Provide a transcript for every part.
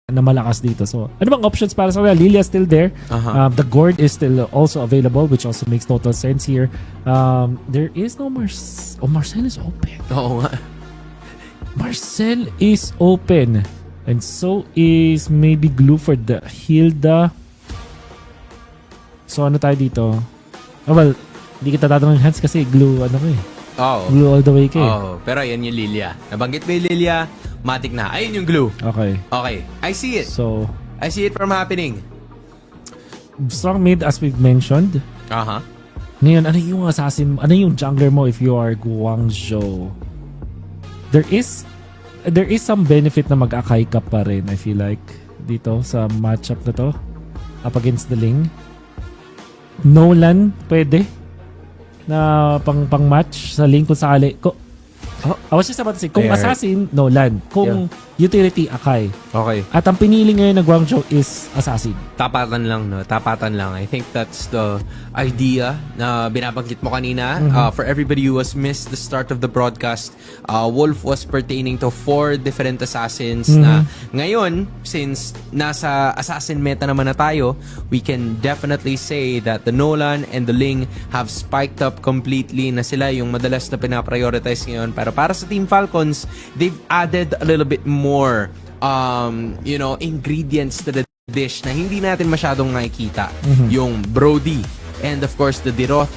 na malakas dito. So, ano bang options para sa kanila? Lilia still there. The Gord is still also available, which also makes total sense here. There is no Marcel is open. Oo nga. Marcel is open. And so is maybe Glue for the Hilda. So, ano tayo dito? Oh, well, hindi kita tatanong hands kasi Glue, ano ko eh. Oh. Glue all the way ka eh. Oh, pero yan yung Lilia. Nabanggit mo yung Lilia, matik na. Ayun yung Glue. Okay. Okay. I see it. So, I see it from happening. strong mid as we've mentioned. Ngayon, ano yung assassin, ano yung jungler mo if you are Guangzhou? There is some benefit na mag-akay ka pa rin, I feel like, dito sa matchup na to up against the Ling. Nolan, pwede na pang match sa Ling kung sakali. I was just about to say, kung assassin, Nolan. Kung utility, Akai. Okay. At ang pinili ngayon na Guangzhou is assassin. Tapatan lang, no? Tapatan lang. I think that's the idea na binabanggit mo kanina. For everybody who has missed the start of the broadcast, Wolf was pertaining to 4 different assassins na ngayon, since nasa assassin meta naman na tayo, we can definitely say that the Nolan and the Ling have spiked up completely na sila yung madalas na pinaprioritize ngayon. Pero para sa Team Falcons, they've added a little bit more ingredients to the dish na hindi natin masyadong nakikita. Yung Brody and of course the Diroth,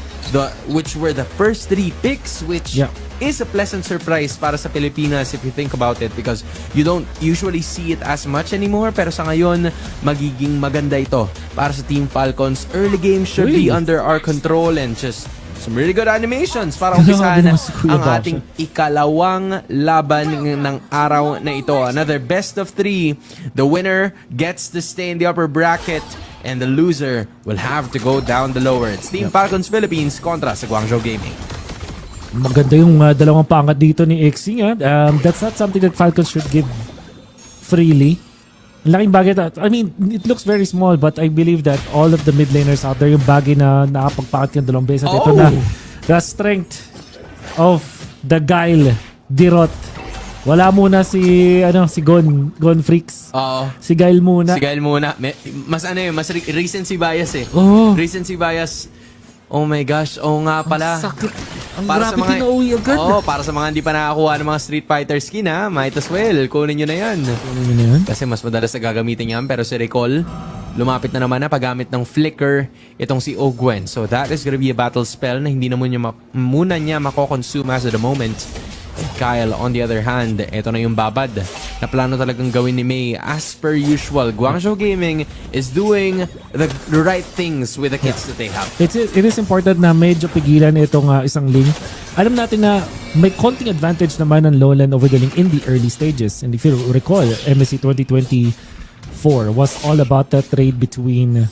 which were the first 3 picks, which is a pleasant surprise para sa Pilipinas if you think about it, because you don't usually see it as much anymore. Pero sa ngayon, magiging maganda ito para sa Team Falcons. Early game should be under our control and just some really good animations para umpisahan ang ating ikalawang laban ng araw na ito. Another best of 3. The winner gets to stay in the upper bracket and the loser will have to go down the lower. It's Team Falcons Philippines kontra sa Guangzhou Gaming. Maganda yung dalawang pangkat dito ni Exing. That's not something that Falcons should give freely. Laking bagay. I mean, it looks very small, but I believe that all of the mid laners out there, yung bagay na nakapagpakat yung dalawang beses. Ito na, the strength of the Guile, Diroth. Wala muna si Gon Freaks. Si Guile muna. Mas recency bias eh. Recency bias. Oh my gosh, nga pala. Ang sakit. Ang para grabe kinauwi agad. Para sa mga hindi pa nakakuha ng mga Street Fighter skin might as well, kunin nyo na yan. Kasi mas madalas na gagamitin yan, pero si Recall, lumapit na naman na paggamit ng Flicker itong si Ogwen. So that is gonna be a battle spell na hindi na muna niya mako-consume as of the moment. And Kyle, on the other hand, ito na yung babad na plano talagang gawin ni May. As per usual, Guangzhou Gaming is doing the right things with the kits that they have. It is important na medyo pigilan itong isang Ling. Alam natin na may konting advantage naman ng Lowland over the Ling in the early stages. And if you recall, MSC 2024 was all about the trade between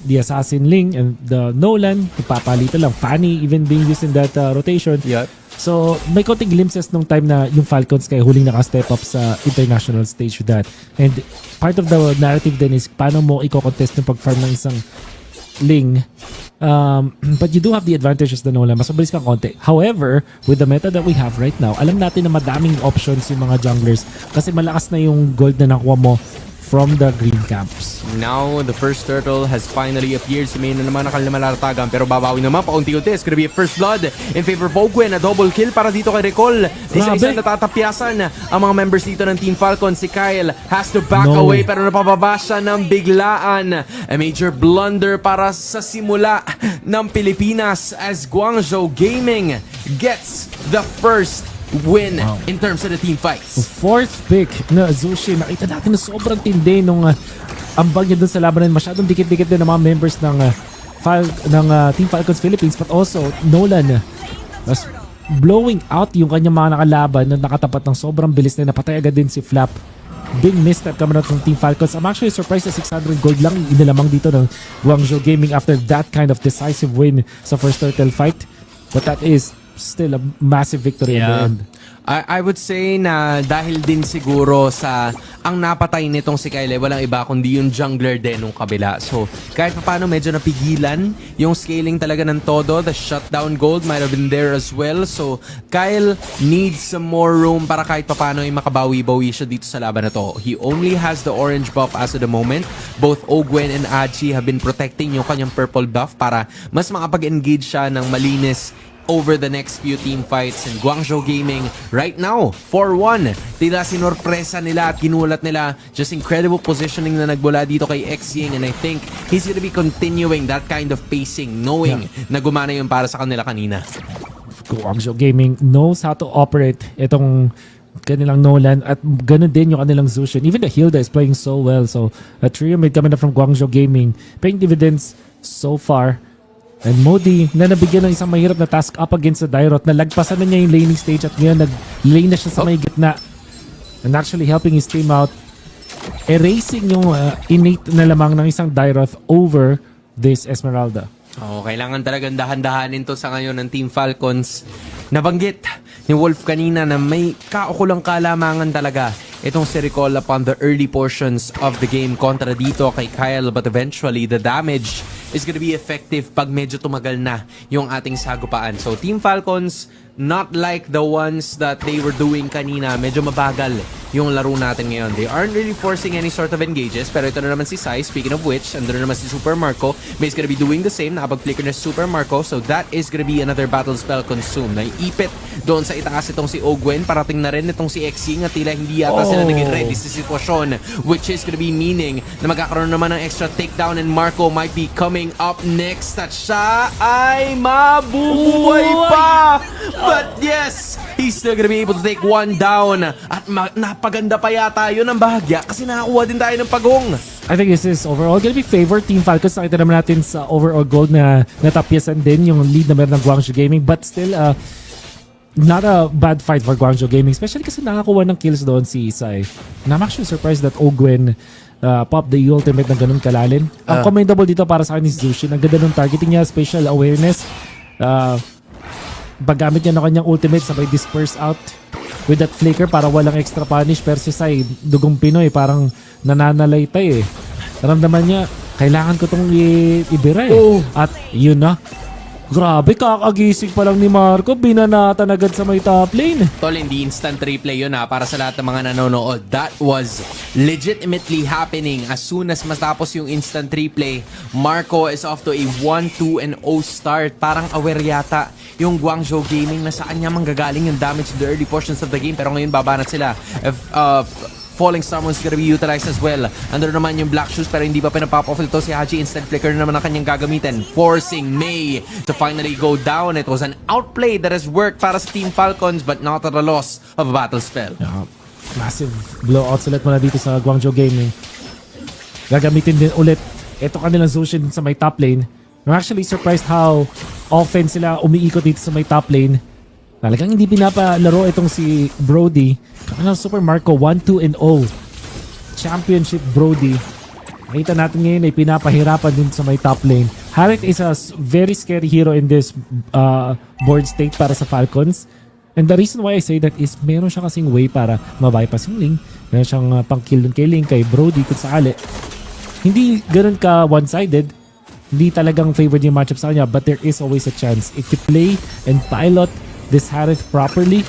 the Assassin Ling and the Nolan. Papalitan lang. Fanny even being used in that rotation. So, may konting glimpses nung time na yung Falcons kaya huling naka-step up sa international stage with that. And part of the narrative then is paano mo i-contest yung pag-farm ng isang Ling. But you do have the advantage as the Nolan. Mas mabilis kang konti. However, with the meta that we have right now, alam natin na madaming options yung mga junglers kasi malakas na yung gold na nakuha mo from the green camps. Now, the first turtle has finally appeared. Si May na naman nakal na malaratagan, pero babawi naman paunti-unti. It's gonna be a first blood in favor of Ogwen. A double kill para dito kay Recall. Isa-isa natatapyasan ang mga members dito ng Team Falcon. Si Kyle has to back away, pero napababa siya ng biglaan. A major blunder para sa simula ng Pilipinas as Guangzhou Gaming gets the first win in terms of the team fights. 4th pick na Zushi. Nakita natin na sobrang tindi nung ambag niya dun sa labanan. Masyadong dikit-dikit din ng mga members ng Team Falcons Philippines, but also Nolan was blowing out yung kanyang mga nakalaban na nakatapat ng sobrang bilis na napatay agad din si Flap. Big misstep coming out ng Team Falcons. I'm actually surprised na 600 gold lang inilamang dito ng Guangzhou Gaming after that kind of decisive win sa first turtle fight. But that is still a massive victory in the end. I would say na dahil din siguro sa ang napatay nitong si Kyle, walang iba kundi yung jungler din nung kabila. So, kahit paano medyo napigilan yung scaling talaga ng todo. The shutdown gold might have been there as well. So, Kyle needs some more room para kahit paano ay makabawi-bawi siya dito sa laban na to. He only has the orange buff as of the moment. Both Ogwen and Achi have been protecting yung kanyang purple buff para mas makapag-engage siya ng malinis over the next few team fights. And Guangzhou Gaming right now 4-1, tila sinorpresa nila at ginulat nila. Just incredible positioning na nagbula dito kay Xing, and I think he's gonna be continuing that kind of pacing knowing na gumana yun para sa kanila kanina. Guangzhou Gaming knows how to operate itong kanilang Nolan at ganun din yung kanilang Zushin. Even the Hilda is playing so well. So a trio made coming up from Guangzhou Gaming paying dividends so far. And Modi na nabigyan ng isang mahirap na task up against the Dairot, na lagpasan na niya yung laning stage at ngayon nag-lane na siya sa may gitna. And actually helping his team out, erasing yung innate na lamang ng isang Dairot over this Esmeralda. Kailangan talagang dahan-dahanin to sa ngayon ng Team Falcons. Nabanggit ni Wolf kanina na may kaukulang kalamangan talaga itong si Recall upon the early portions of the game kontra dito kay Kyle, but eventually the damage is gonna be effective pag medyo tumagal na yung ating sagupaan. So Team Falcons, not like the ones that they were doing kanina. Medyo mabagal yung laro natin ngayon. They aren't really forcing any sort of engages, pero ito na naman si Sai. Speaking of which, andun na naman si Super Marco. May's gonna be doing the same. Nakapag-flicker na Super Marco, so that is gonna be another battle spell consumed. Naiipit doon sa itaas itong si Ogwen. Parating na rin itong si Xing at tila hindi yata sila naging ready sa sitwasyon, which is gonna be meaning na magkakaroon naman ng extra takedown, and Marco might be coming up next at siya ay mabubuhay pa! But yes, he's still gonna be able to take one down. At napaganda pa yata yun ang bahagya kasi nakakuha din tayo ng pagong. I think this is overall gonna be favor Team Falcons. Nakita naman natin sa overall gold na natapyasan din yung lead na meron ng Guangzhou Gaming. But still, not a bad fight for Guangzhou Gaming. Especially kasi nakakuha ng kills doon si Isai. And I'm actually surprised that Ogwen pop the ultimate ng ganun kalalim. Ang commendable dito para sa akin is Zushin. Ang ganda ng targeting niya, spatial awareness. Paggamit niya ng kanyang ultimate, sabay disperse out with that flicker para walang extra punish. Pero si Sai, dugong Pinoy, parang nananalaytay eh. Naramdaman niya, kailangan ko itong ibira eh. At yun na. Grabe, kakagising pa lang ni Marco, binanatan agad sa may top lane. Tol, hindi instant replay yun para sa lahat ng mga nanonood. That was legitimately happening. As soon as matapos yung instant replay, Marco is off to a 1-2-0 start. Parang aware yata yung Guangzhou Gaming na saan niya manggagaling yung damage in the early portions of the game. Pero ngayon babanat sila. Falling Summon's gonna be utilized as well. Under naman yung Black Shoes pero hindi pa pinapop off ito si Haji. Instant flicker na naman ang kanyang gagamitin, forcing May to finally go down. It was an outplay that has worked para sa Team Falcons but not at the loss of a battle spell. Massive blowout ulit mula dito sa Guangzhou Gaming. Gagamitin din ulit ito kanilang Zushin sa may top lane. I'm actually surprised how often sila umiikot dito sa may top lane. Talagang hindi pinapalaro itong si Brody. Super Marco 1-2-0 Championship Brody. Nakita natin ngayon ay pinapahirapan din sa may top lane. Harit is a very scary hero in this board state para sa Falcons. And the reason why I say that is meron siya kasing way para mabypass yung Ling. Meron siyang pang-kill dun kay Ling, kay Brody kung sakali. Hindi ganun ka one-sided. Hindi talagang favored yung matchup sa kanya, but there is always a chance. If you play and pilot this Harith properly,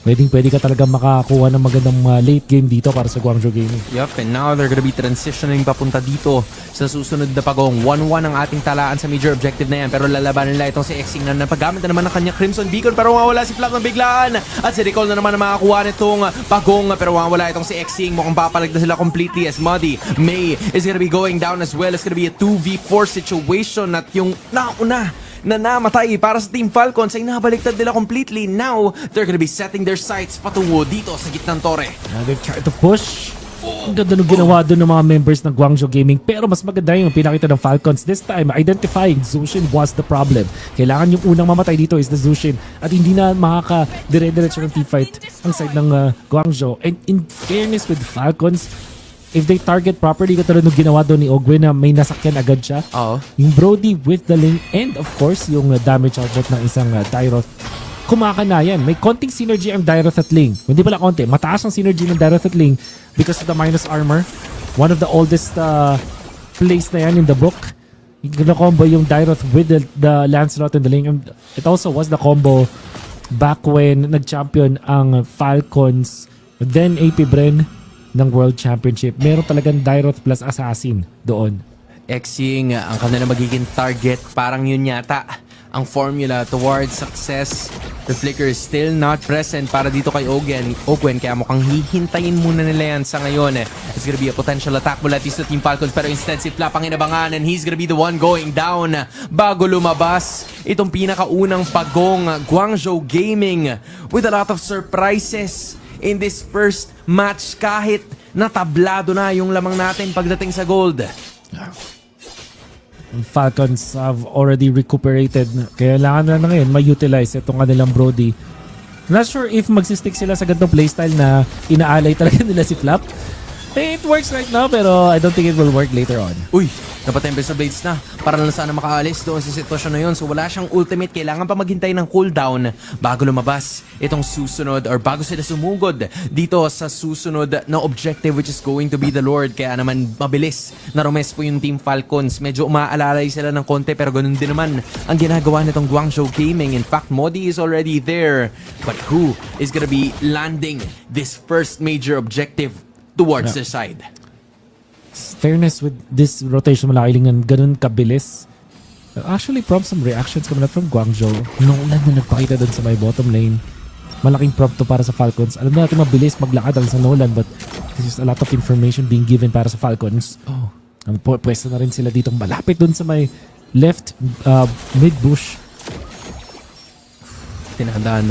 pwede ka talaga makakuha ng magandang late game dito para sa Guangzhou Gaming. Yup, and now they're gonna be transitioning papunta dito sa susunod na pagong. 1-1 ang ating talaan sa major objective na yan, pero lalabanan nila itong si Xing na napagamit na naman ng kanyang Crimson Beacon pero mawawala si Flak ng biglaan at si Recall na naman na makakuha nitong pagong pero mawawala itong si Xing. Mukhang papalag na sila completely as Muddy May is gonna be going down as well. It's gonna be a 2v4 situation at yung nauna na namatay para sa Team Falcons ay nabaliktad nila completely. Now, they're gonna be setting their sights patungo dito sa gitnang tore. They've tried to push. Ang ganda nung ginawa doon ng mga members ng Guangzhou Gaming. Pero mas maganda yung pinakita ng Falcons. This time, identifying Zushin was the problem. Kailangan yung unang mamatay dito is the Zushin. At hindi na makaka-dire-diretso ng team fight ang side ng Guangzhou. And in fairness with Falcons, if they target properly, katulad nung ginawa doon ni Ogwen na may nasakyan agad siya. Yung Brody with the link and of course yung damage output ng isang Tyroth kumakanayan. May konting synergy ang Dyroth at Ling. Hindi pala konti. Mataas ang synergy ng Dyroth at Ling because of the minus armor. One of the oldest plays na yan in the book. Na-combo yung Dyroth with the Lancelot and the Ling. It also was the combo back when nag-champion ang Falcons, then AP Bren ng World Championship. Meron talagang Dyroth plus Assassin doon. Xing ang kanilang magiging target. Parang yun yata ang formula towards success. The flicker is still not present para dito kay Ogwen, kaya mukhang hihintayin muna nila yan sa ngayon. It's gonna be a potential attack mula dito sa Team Falcons, pero instead si Flap ang inabangan and he's gonna be the one going down bago lumabas itong pinakaunang pagong Guangzhou Gaming with a lot of surprises in this first match kahit natablado na yung lamang natin pagdating sa gold. Falcons have already recuperated. Kailangan na ngayon ma-utilize itong kanilang Brody. Not sure if magsistick sila sa ganitong playstyle na inaalay talaga nila si Flap. It works right now pero I don't think it will work later on. Uy, napatempe sa blades na. Para lang sana makaalis doon sa sitwasyon na yun. So wala siyang ultimate. Kailangan pa maghintay ng cooldown bago lumabas itong susunod or bago sila sumugod dito sa susunod na objective which is going to be the Lord. Kaya naman mabilis na rumes po yung Team Falcons. Medyo umaalalay sila ng konti pero ganun din naman ang ginagawa nitong Guangzhou Gaming. In fact, Modi is already there. But who is gonna be landing this first major objective towards their side? Fairness with this rotation malaki lang ganun kabilis. Actually, prompt some reactions coming up from Guangzhou. Nung ulan na nagpakita dun sa my bottom lane. Malaking prompt to para sa Falcons. Alam na natin mabilis maglakad ang sa Nolan but there's a lot of information being given para sa Falcons. Pwesto na rin sila dito malapit dun sa may left mid bush. Dinadaan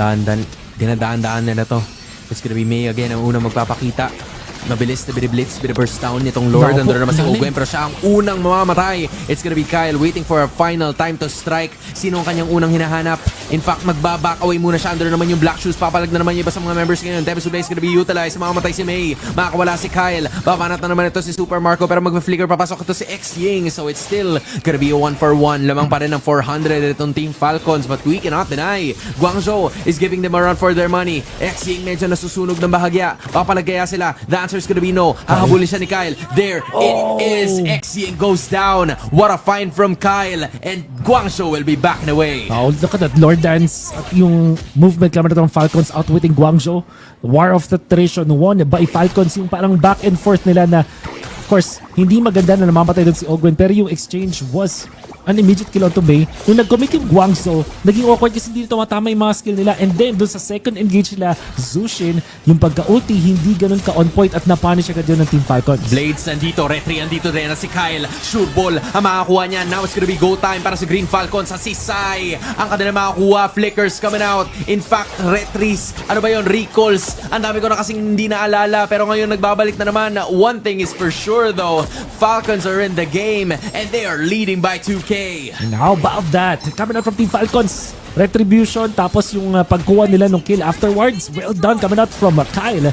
nila to. It's gonna be May again ang unang magpapakita. Mabilis na biniblitz, biniburst down nitong Lord. Andun naman si Ogwen pero siya ang unang mamamatay. It's gonna be Kyle waiting for a final time to strike. Sino ang kanyang unang hinahanap? In fact, magbaback away muna siya. Andun naman yung Black Shoes. Papalag na naman yung iba sa mga members ngayon. Devil's Blade is gonna be utilized. Mamamatay si May. Makakawala si Kyle. Babanat na naman ito si Super Marco pero magpa-flicker papasok ito si X-Ying. So it's still gonna be a 1-for-1. Lamang pa rin ng 400 itong Team Falcons but we cannot deny. Guangzhou is giving them a run for their money. X-Ying medyo nasusunog ng bahagya. Papalagaya sila. The answer is gonna be no. Hahabulin siya ni Kyle. There it is. X-Ying goes down. What a find from Kyle. And Guangzhou will be back in the way. Look at that Lord Dance at yung movement kamera ng Falcons outwitting Guangzhou. War of the Attrition won by Falcons. Yung parang back and forth nila na of course hindi maganda na namamatay doon si Ogwen pero yung exchange was an immediate kill onto May. Nung nag-commit yung Guangzhou, naging awkward kasi hindi tumatama yung mga skill nila. And then, doon sa second engage nila, Zushin, yung pagka-ulti, hindi ganun ka-on point at napunish agad yun ng Team Falcons. Blades nandito, Retri nandito rin na si Kyle. Sure ball ang makakuha niya. Now it's gonna be go time para sa Green Falcons. Sa si Sai, ang kanila makakuha. Flickers coming out. In fact, Retris, ano ba yun? Recalls. Ang dami ko na kasing hindi naalala. Pero ngayon nagbabalik na naman. One thing is for sure though, Falcons are in the game and they are leading by 2K. And how about that? Coming out from Team Falcons, Retribution, tapos yung pagkuha nila ng kill afterwards. Well done, coming out from Kyle.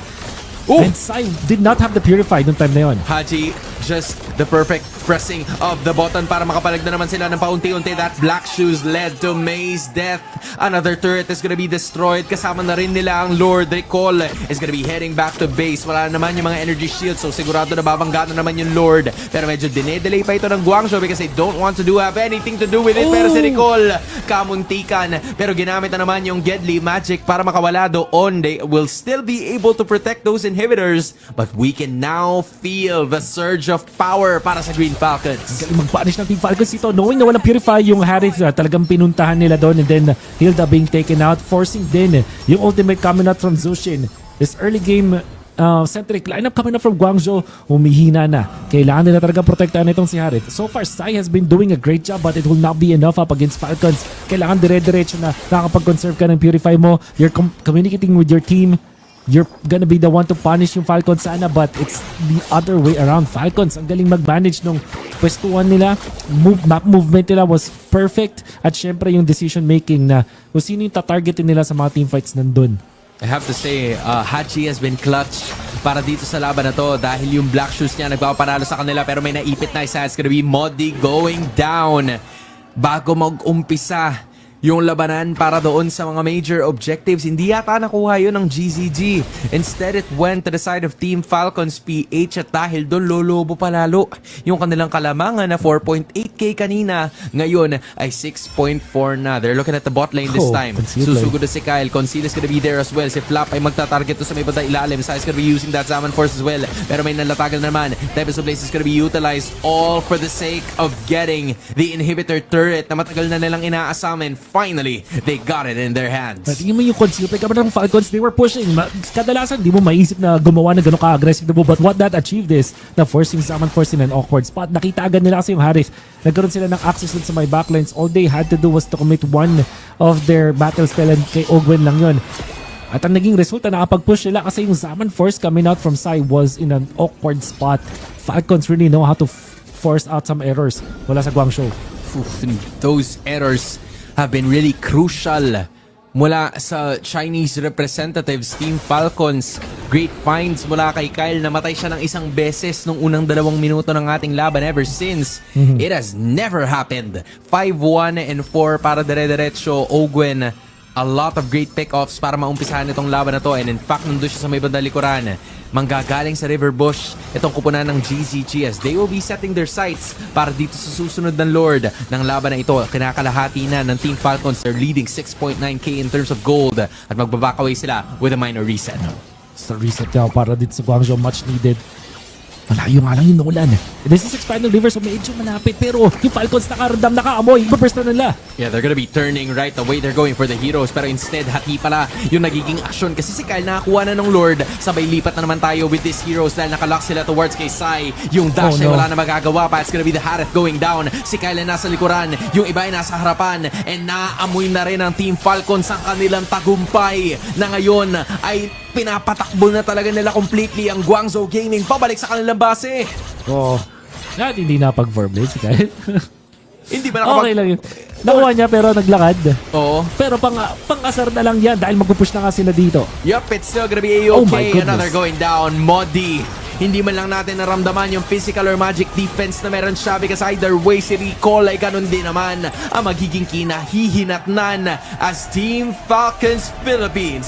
Ooh. And Sai did not have the Purify noong time na yun. Haji, just the perfect pressing of the button para makapalag na naman sila ng paunti-unti. That Black Shoes led to May's death. Another turret is gonna be destroyed. Kasama na rin nila ang Lord. Recall is gonna be heading back to base. Wala naman yung mga energy shields, so sigurado na babangga na naman yung Lord. Pero medyo dinedelay pa ito ng Guangzhou because they don't want to have anything to do with it. Pero si Recall, kamuntikan. Pero ginamit na naman yung Deadly Magic para makawala doon. They will still be able to protect those inhibitors, but we can now feel the surge of power para sa Green Falcons. Galing mag-punish ng Team Falcons ito. Knowing na walang Purify yung Harith, talagang pinuntahan nila doon and then Hilda being taken out, forcing din yung ultimate coming out from Zushin. This early game centric lineup coming up from Guangzhou, humihina na. Kailangan nila talaga protektahan itong si Harith. So far, Sai has been doing a great job but it will not be enough up against Falcons. Kailangan dire-diretso na nakakapag-conserve ka ng Purify mo. You're communicating with your team. You're gonna be the one to punish yung Falcons sana but it's the other way around. Falcons ang galing mag-manage nung pwestuhan nila. Map movement nila was perfect at syempre yung decision making na kung sino yung tatargetin nila sa mga teamfights nandun. I have to say, Hachi has been clutch para dito sa laban na to dahil yung Black Shoes niya nagpapanalo sa kanila pero may naipit na isa. It's gonna be Modi going down. Bago mag-umpisa Yung labanan para doon sa mga major objectives, hindi yata nakuha yun ng GZG. Instead, it went to the side of Team Falcons PH at dahil doon lolobo palalo. Yung kanilang kalamangan na 4.8k kanina, ngayon ay 6.4 na. They're looking at the bot lane this time. Susugod na si Kyle. Conceal is gonna be there as well. Si Flap ay magta-target to sa may banda ilalim. Sai is gonna be using that Zaman Force as well. Pero may nalatagal naman. Tempest of Blaze is gonna be utilized all for the sake of getting the inhibitor turret na matagal na nilang inaasamin. Finally, they got it in their hands. At tingin mo yung conceal play kapag ng Falcons, they were pushing. Kadalasan, di mo maisip na gumawa na gano'ng ka-aggressive na but what that achieved is na forcing Zaman Force in an awkward spot. Nakita agad nila kasi yung Harith. Nagkaroon sila ng access dun sa my backlines. All they had to do was to commit one of their battle spell and kay Ogwen lang yun. At ang naging resulta, nakapag-push sila kasi yung Zaman Force coming out from Sai was in an awkward spot. Falcons really know how to force out some errors wala sa Guangzhou. Those errors have been really crucial mula sa Chinese representatives. Team Falcons, great finds mula kay Kyle. Namatay siya ng isang beses nung unang 2 minuto ng ating laban. Ever since, it has never happened. 5-1 and 4 para dire-diretso. Ogwen, a lot of great pick-offs para maumpisahan itong laban na to. And in fact, nandun siya sa may bandang likuran. Manggagaling sa River Bush itong kupunan ng GZG as they will be setting their sights para dito sa susunod ng Lord ng laban na ito. Kinakalahati na ng Team Falcons. They're leading 6.9k in terms of gold at magbabak away sila with a minor reset. Sa reset yaw para dito sa Guangzhou, much needed. Malayo nga lang yung Nolan. This is expanding river, so medyo malapit. Pero yung Falcons nakaramdam, nakaamoy. Iba-burst na nila. Yeah, they're gonna be turning right away. They're going for the heroes. Pero instead, hati pala yung nagiging action. Kasi si Kyle nakakuha na ng Lord. Sabay lipat na naman tayo with these heroes dahil nakalock sila towards kay Sai. Yung dash ay wala na magagawa pa. It's gonna be the Harith going down. Si Kyle ay nasa likuran. Yung iba ay nasa harapan. And naamoy na rin ng Team Falcons ang kanilang tagumpay na ngayon ay pinapatakbo na talaga nila completely ang Guangzhou Gaming pabalik sa kanilang base. Hindi na pag-4blade si Kyle. Hindi ba nakapag... Okay lang yun. Nakuha niya pero naglakad. Oo. Pero pang-asar na lang yan dahil magpupush na nga sila dito. Yup, it's still gonna be A-okay. Another going down. Modi. Hindi man lang natin naramdaman yung physical or magic defense na meron siya because either way si Recall ay ganun din naman ang magiging kinahihinatnan as Team Falcons Philippines.